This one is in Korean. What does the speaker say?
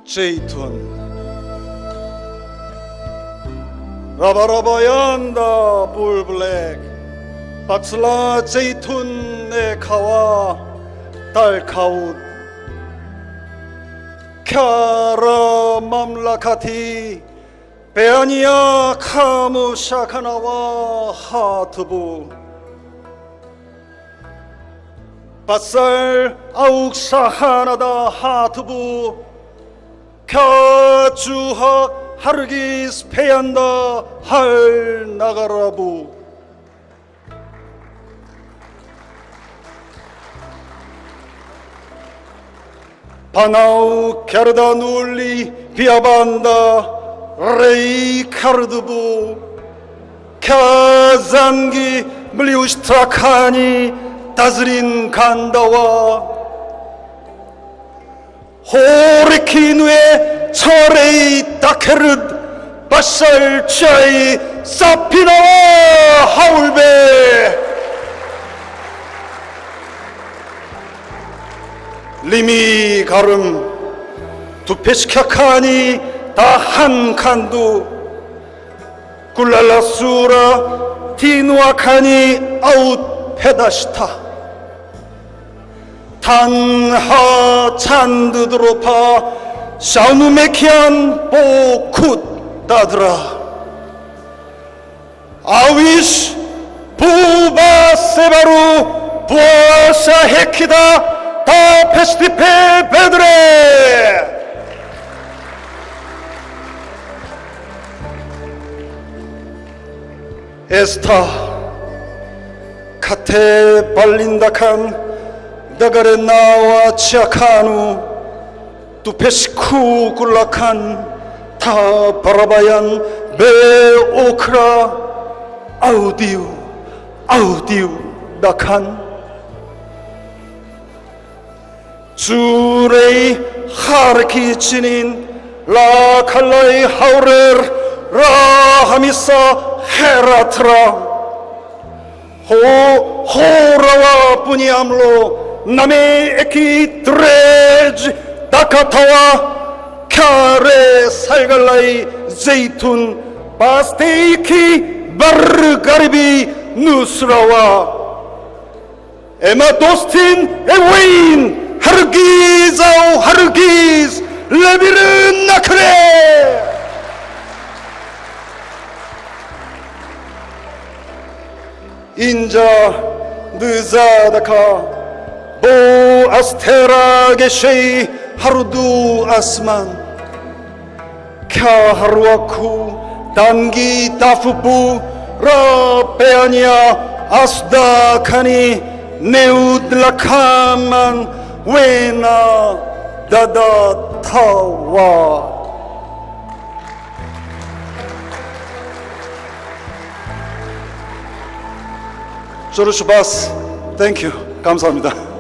제이툰 라바라바얀다 불블랙 박슬라 제이툰의 카와 달카웃 캬라 맘라카티 베아니아 카무 샤카나와 하트부 바살 아욱사하나다 하트부 캬주하 하르기스 페얀다 할 나가라부 바나우 캬르다 눌리 비아반다 레이 카르드부 캬잔기 물리우스트라카니 다즈린 간다와 호리키누에 철에이 다케르드 바살차이 사피나와 하울베 리미 가름 두페시카카니 다한 칸두 굴랄라수라 티누아카니 아웃 페다시타 탄하 찬드드로파 샤우누메키안 보쿠 다드라 아위시 부바세바루 부아사 헤키다 다 페스티페 베드레 에스타 카테 발린다칸 나가레 나와 치아카누 두페시쿠 굴라칸 타 바라바얀 베오크라 아우디우 나칸 주레이 하르키치닌 라칼라이 하우레르 라하미사 헤라트라 호라와 뿌니암로 남의 에키 드레지 다카타와 캬레 살갈라이 제이툰 바스테이키 바르가리비 누스라와 에마도스틴 에웨인 하르기자우 하르기즈 레비르 나크레 인자 느자다카 보 아스테라 게쉐이 하루두 아스만 캬하루아쿠 단기 다푸부 라페아니아 아스다카니 네우드라카만 웨나 다다타와 조르슈바스 땡큐 감사합니다.